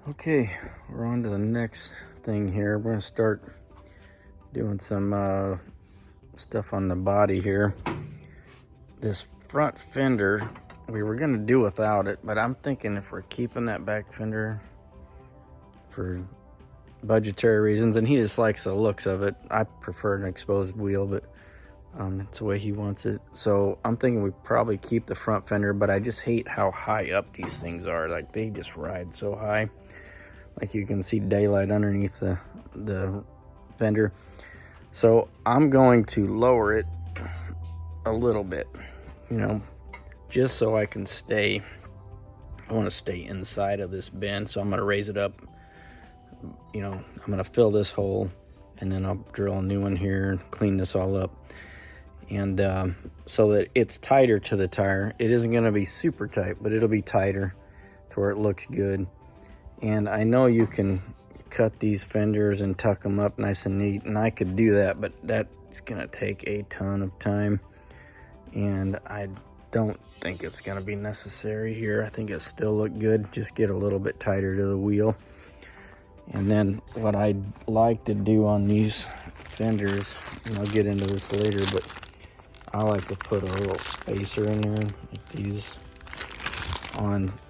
Okay, we're on to the next thing here. We're gonna start doing some stuff on the body here. This front fender, we were gonna do without it, but I'm thinking if we're keeping that back fender for budgetary reasons, and he just likes the looks of it. I prefer an exposed wheel, but it's the way he wants it. So I'm thinking we probably keep the front fender, but I just hate how high up these things are. Like, they just ride so high. Like, you can see daylight underneath the fender. So I'm going to lower it a little bit, just so I can stay. I want to stay inside of this bend, so I'm going to raise it up. I'm going to fill this hole, and then I'll drill a new one here and clean this all up. And so that it's tighter to the tire. It isn't going to be super tight, but it'll be tighter to where it looks good. And I know you can cut these fenders and tuck them up nice and neat, and I could do that, but that's gonna take a ton of time, and I don't think it's gonna be necessary here. I think it still look good, just get a little bit tighter to the wheel. And then what I'd like to do on these fenders, and I'll get into this later, but I like to put a little spacer in there, like these.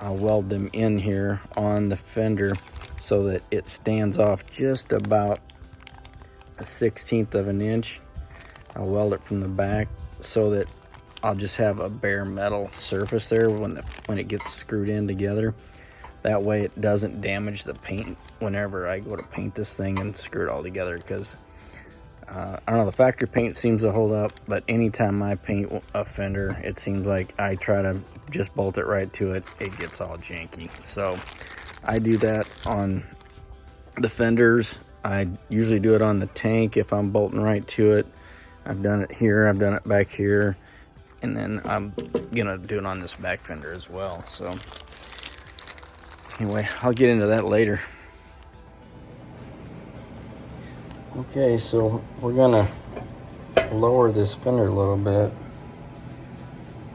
I'll weld them in here on the fender so that it stands off just about a 1/16 of an inch. I'll weld it from the back so that I'll just have a bare metal surface there when it gets screwed in together. That way it doesn't damage the paint whenever I go to paint this thing and screw it all together, because I don't know, the factory paint seems to hold up, but anytime I paint a fender, it seems like I try to just bolt it right to it, it gets all janky. So I do that on the fenders. I usually do it on the tank if I'm bolting right to it. I've done it here, I've done it back here, and then I'm gonna do it on this back fender as well. So anyway, I'll get into that later. Okay, so we're gonna lower this fender a little bit,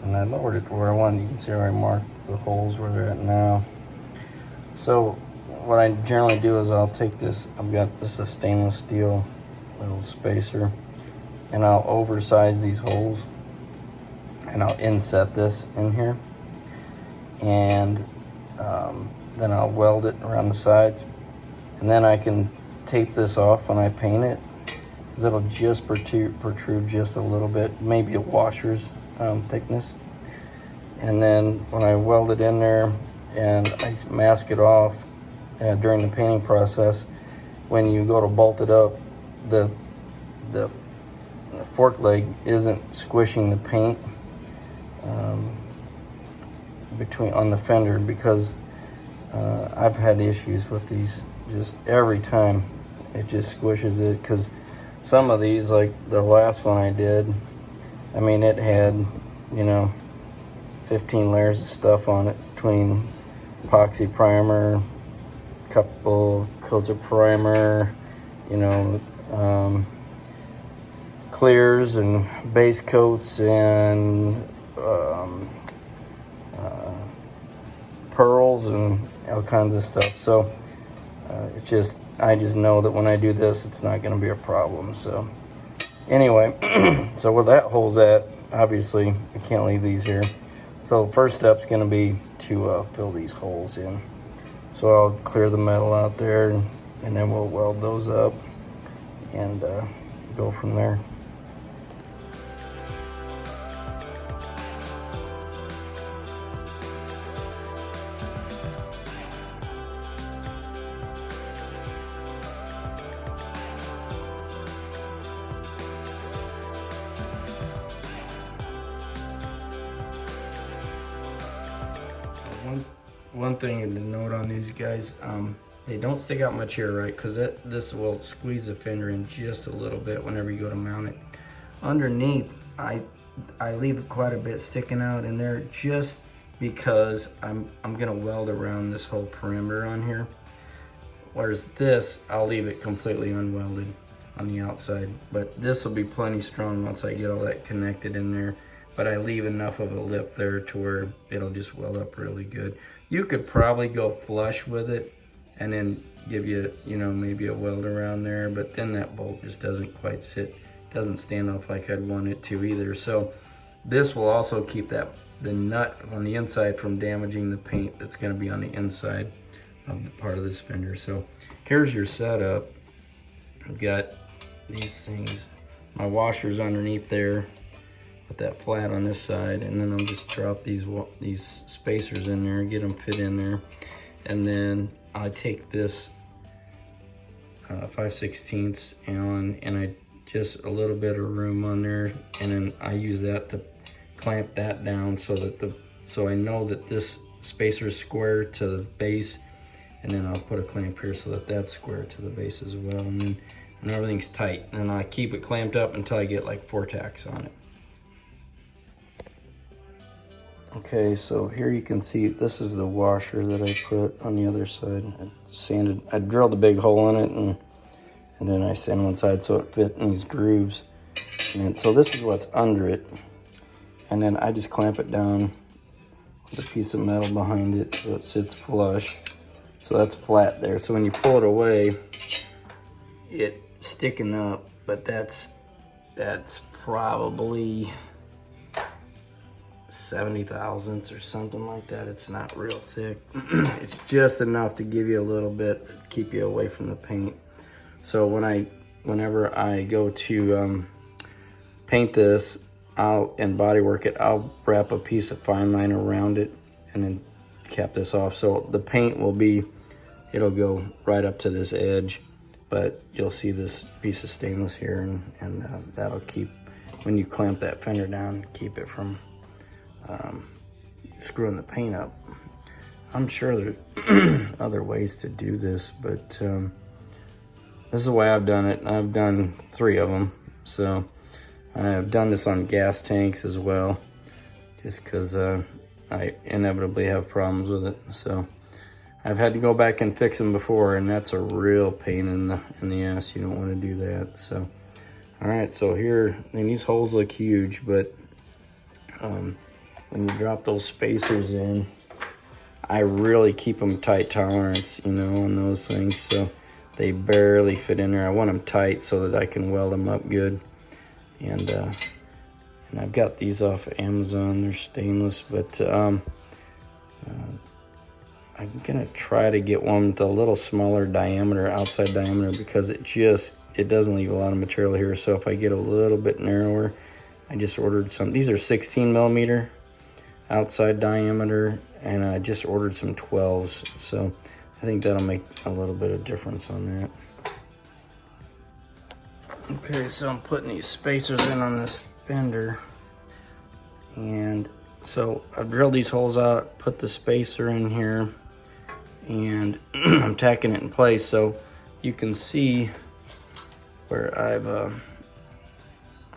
and I lowered it to where I wanted. You can see where I marked the holes where they're at now. So what I generally do is I'll take this, I've got this a stainless steel little spacer, and I'll oversize these holes, and I'll inset this in here, and then I'll weld it around the sides, and then I can tape this off when I paint it, because it'll just protrude just a little bit, maybe a washer's thickness. And then when I weld it in there and I mask it off during the painting process, when you go to bolt it up, the fork leg isn't squishing the paint on the fender, because I've had issues with these. Just every time it just squishes it, because some of these, like the last one I did, I mean, it had 15 layers of stuff on it, between epoxy primer, couple coats of primer, clears and base coats and pearls and all kinds of stuff. So I just know that when I do this, it's not going to be a problem. So anyway, so where that hole's at, obviously I can't leave these here. So first step's going to be to fill these holes in. So I'll clear the metal out there, and then we'll weld those up and go from there. One thing to note on these guys, they don't stick out much here, right? Because this will squeeze the fender in just a little bit whenever you go to mount it. Underneath, I leave quite a bit sticking out in there, just because I'm gonna weld around this whole perimeter on here. Whereas this, I'll leave it completely unwelded on the outside. But this will be plenty strong once I get all that connected in there. But I leave enough of a lip there to where it'll just weld up really good. You could probably go flush with it and then give you, you know, maybe a weld around there, but then that bolt just doesn't quite sit, doesn't stand off like I'd want it to either. So this will also keep the nut on the inside from damaging the paint that's going to be on the inside of the part of this fender. So here's your setup. I've got these things, my washer's underneath there, put that flat on this side, and then I'll just drop these spacers in there, get them fit in there, and then I take this 5/16 Allen, and I just a little bit of room on there, and then I use that to clamp that down so that so I know that this spacer is square to the base, and then I'll put a clamp here so that that's square to the base as well, and everything's tight, and I keep it clamped up until I get like 4 tacks on it. Okay, so here you can see this is the washer that I put on the other side. I drilled a big hole in it, and then I sanded one side so it fit in these grooves. And so this is what's under it, and then I just clamp it down with a piece of metal behind it so it sits flush. So that's flat there. So when you pull it away, it's sticking up, but that's probably 70 thousandths or something like that. It's not real thick. It's just enough to give you a little bit, keep you away from the paint. So whenever I go to paint this and body work it, I'll wrap a piece of fine line around it and then cap this off. So the paint will be, it'll go right up to this edge, but you'll see this piece of stainless here, and that'll keep, when you clamp that fender down, keep it from screwing the paint up. I'm sure there's other ways to do this, but this is the way I've done it. I've done 3 of them. So I've done this on gas tanks as well, just because I inevitably have problems with it. So I've had to go back and fix them before, and that's a real pain in the ass. You don't want to do that. So all right, so here, and these holes look huge, but when you drop those spacers in, I really keep them tight tolerance, you know, on those things, so they barely fit in there. I want them tight so that I can weld them up good. And I've got these off of Amazon. They're stainless, but I'm gonna try to get one with a little smaller diameter, outside diameter, because it doesn't leave a lot of material here. So if I get a little bit narrower, I just ordered some. These are 16 millimeter outside diameter, and I just ordered some 12s, so I think that'll make a little bit of difference on that. Okay, so I'm putting these spacers in on this fender, and so I've drilled these holes out, put the spacer in here, and I'm tacking it in place. So you can see where I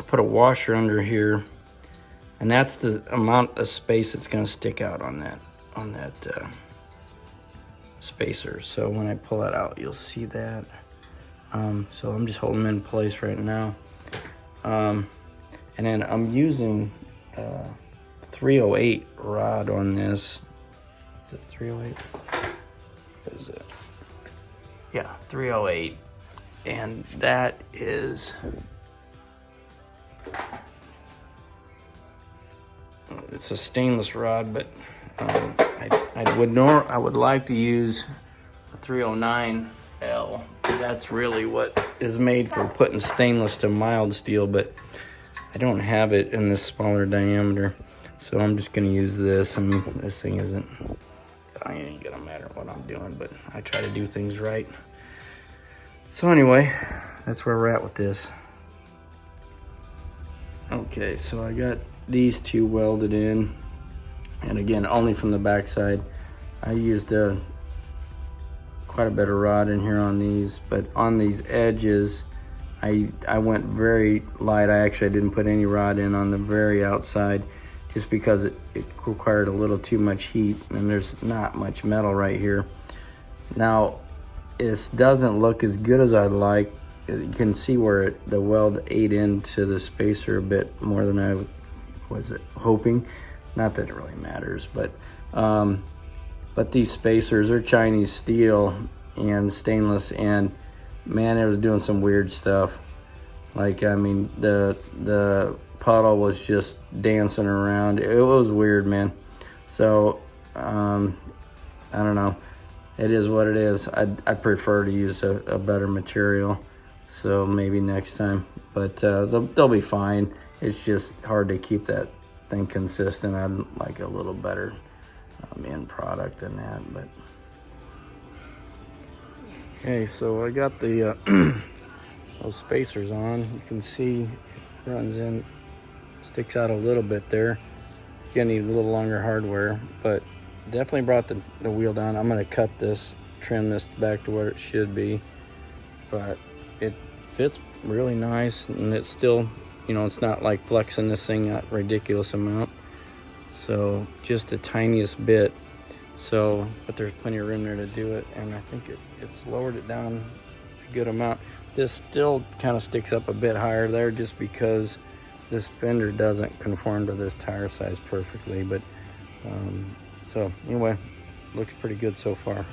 put a washer under here, and that's the amount of space that's going to stick out on that spacer. So when I pull that out, you'll see that. So I'm just holding them in place right now. And then I'm using 308 rod on this. Is it 308? What is it? Yeah, 308. And that is, it's a stainless rod, but I would like to use a 309L. That's really what is made for putting stainless to mild steel, but I don't have it in this smaller diameter, so I'm just going to use this. I mean, this thing it ain't gonna matter what I'm doing, but I try to do things right. So anyway, that's where we're at with this. Okay, so I got these 2 welded in, and again, only from the back side. I used quite a bit of rod in here on these, but on these edges, I went very light. I didn't put any rod in on the very outside, just because it required a little too much heat, and there's not much metal right here. Now, it doesn't look as good as I'd like. You can see where the weld ate into the spacer a bit more than I was hoping. Not that it really matters, but these spacers are Chinese steel, and stainless, and man, it was doing some weird stuff. Like, I mean, the puddle was just dancing around. It was weird, man. So I don't know, it is what it is. I prefer to use a better material, so maybe next time, but they'll be fine. It's just hard to keep that thing consistent. I'd like a little better end product than that. But okay, so I got the those spacers on. You can see it runs in, sticks out a little bit there. You're gonna need a little longer hardware, but definitely brought the wheel down. I'm gonna cut this, trim this back to where it should be, but it fits really nice, and it's still, you know, it's not like flexing this thing a ridiculous amount, so just the tiniest bit. So, but there's plenty of room there to do it, and I think it's lowered it down a good amount. This still kind of sticks up a bit higher there just because this fender doesn't conform to this tire size perfectly, but so anyway, looks pretty good so far.